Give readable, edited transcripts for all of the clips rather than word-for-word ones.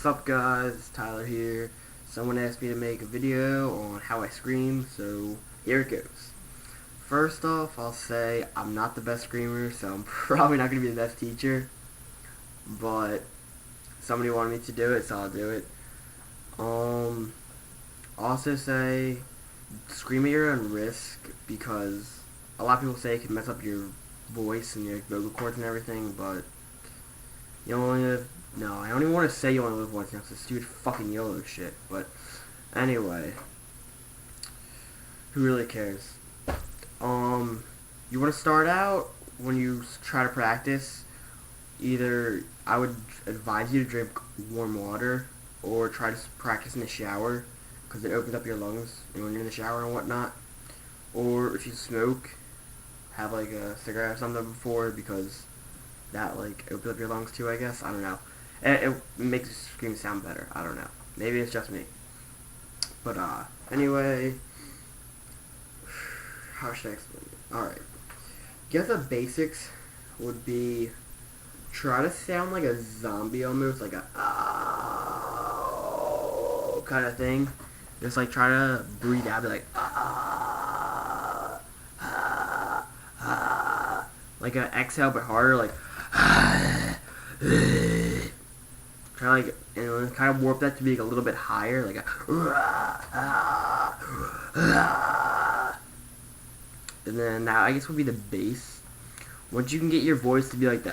What's up guys, it's Tyler here. Someone asked me to make a video on how I scream, so here it goes. First off, I'll say I'm not the best screamer, so I'm probably not going to be the best teacher. But somebody wanted me to do it, so I'll do it. Also say scream at your own risk, because a lot of people say it can mess up your voice and your vocal cords and everything, but you only live. No, I don't even want to say you only live once. That's a stupid fucking YOLO shit. But anyway, who really cares? You want to start out when you try to practice. Either I would advise you to drink warm water, or try to practice in the shower, because it opens up your lungs when you're in the shower and whatnot. Or if you smoke, have like a cigarette or something before, because that like opens up your lungs too, I guess. I don't know. It makes the scream sound better. I don't know. Maybe it's just me. But anyway, how should I explain it? Alright. Guess the basics would be try to sound like a zombie almost, like a oh kind of thing. Just like try to breathe out, be like like an exhale but harder, like try like and kind of warp that to be like a little bit higher, like a and then that I guess would be the bass. Once you can get your voice to be like the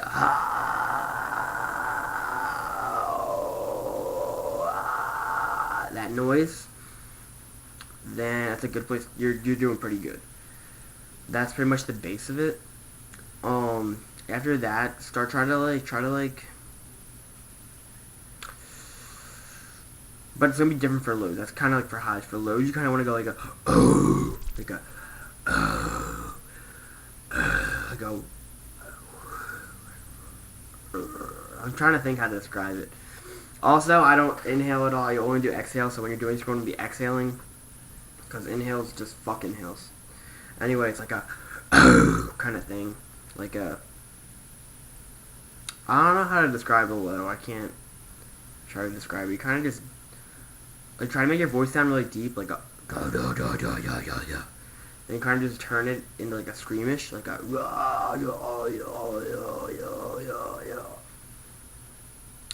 that noise, then that's a good place. You're doing pretty good. That's pretty much the base of it. After that, start try to like. But it's gonna be different for lows. That's kind of like for highs. For lows, you kind of want to go like a like a like a. I'm trying to think how to describe it. Also, I don't inhale at all. I only do exhale. So when you're doing this, you're going to be exhaling, because inhales just fuck inhales. Anyway, it's like a kind of thing, like a. I don't know how to describe a low. I can't try to describe it. You kind of just like try to make your voice sound really deep, like a and you kind of just turn it into like a screamish, like a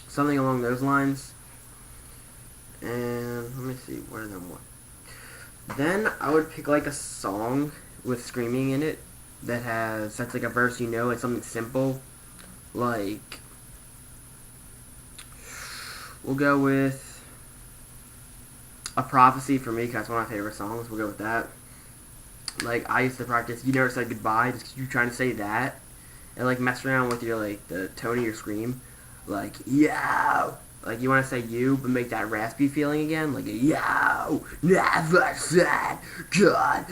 something along those lines. And let me see, what are them more? Then I would pick like a song with screaming in it that's like a verse, like something simple. Like we'll go with A Prophecy for me, because that's one of my favorite songs. We'll go with that. Like I used to practice You Never Said Goodbye, just you trying to say that and like mess around with your like the tone of your scream, like yo, like you want to say you but make that raspy feeling again, like yo, never said goodbye.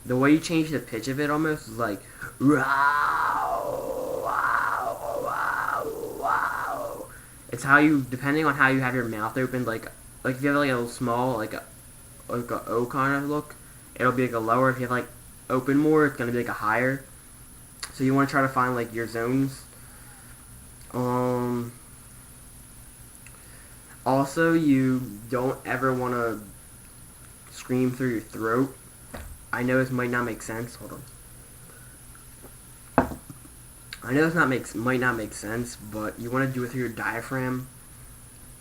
The way you change the pitch of it almost is like wow. It's how you, depending on how you have your mouth open, like if you have like a little small, like a O kind of look, it'll be like a lower. If you have like open more, it's gonna be like a higher. So you want to try to find like your zones. Also, you don't ever want to scream through your throat. I know this might not make sense. Hold on. I know this might not make sense, but you want to do it through your diaphragm.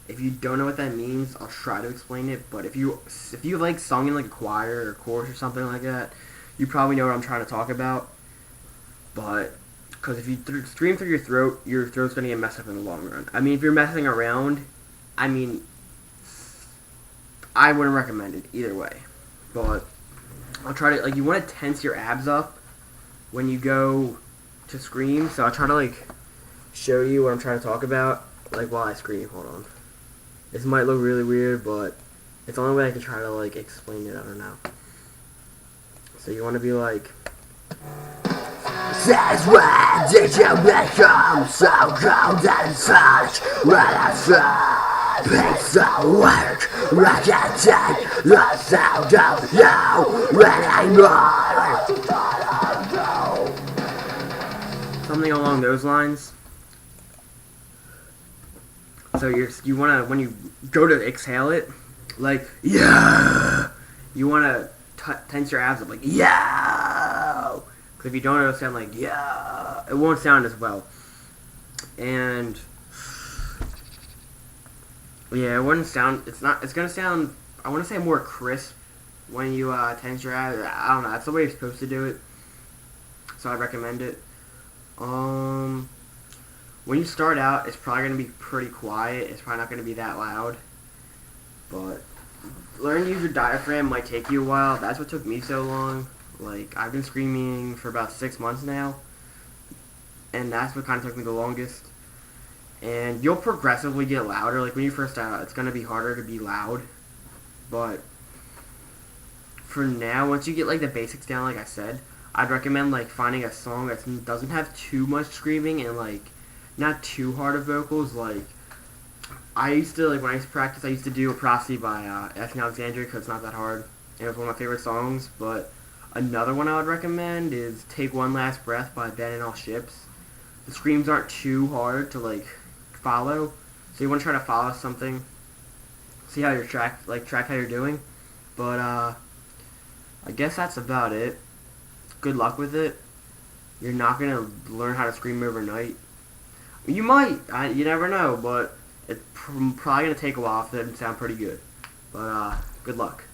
If you don't know what that means, I'll try to explain it. But if you like sung in like a choir or chorus or something like that, you probably know what I'm trying to talk about. But because if you scream through your throat's gonna get messed up in the long run. I mean, if you're messing around, I mean, I wouldn't recommend it either way. But I'll try to, like, you want to tense your abs up when you go to scream. So I'll try to like show you what I'm trying to talk about, like while I scream. Hold on. This might look really weird, but it's the only way I can try to like explain it. I don't know. So you want to be like, since when did you become so cold and such? When I saw piece of work, I can take the sound of you when I know. Something along those lines. So you wanna, when you go to exhale it, like yeah, you wanna tense your abs up like yeah. Because if you don't, it'll sound like yeah. It won't sound as well. And yeah, it wouldn't sound. It's not. It's gonna sound. I want to say more crisp when you tense your abs. I don't know. That's the way you're supposed to do it. So I recommend it. When you start out, it's probably gonna be pretty quiet. It's probably not gonna be that loud. But learning to use your diaphragm might take you a while. That's what took me so long. Like, I've been screaming for about 6 months now, and that's what kind of took me the longest. And you'll progressively get louder. Like, when you first start out, it's going to be harder to be loud. But for now, once you get, like, the basics down, like I said, I'd recommend, like, finding a song that doesn't have too much screaming and, like, not too hard of vocals. Like, I used to, like, when I used to practice, I used to do a Prophecy by Ethne Alexandria because it's not that hard. And it was one of my favorite songs. But another one I would recommend is Take One Last Breath by Ben and All Ships. The screams aren't too hard to, like, follow. So you want to try to follow something. See how you're track how you're doing. But, I guess that's about it. Good luck with it. You're not going to learn how to scream overnight. You might. You never know, but it's probably going to take a while for it to sound pretty good. But, good luck.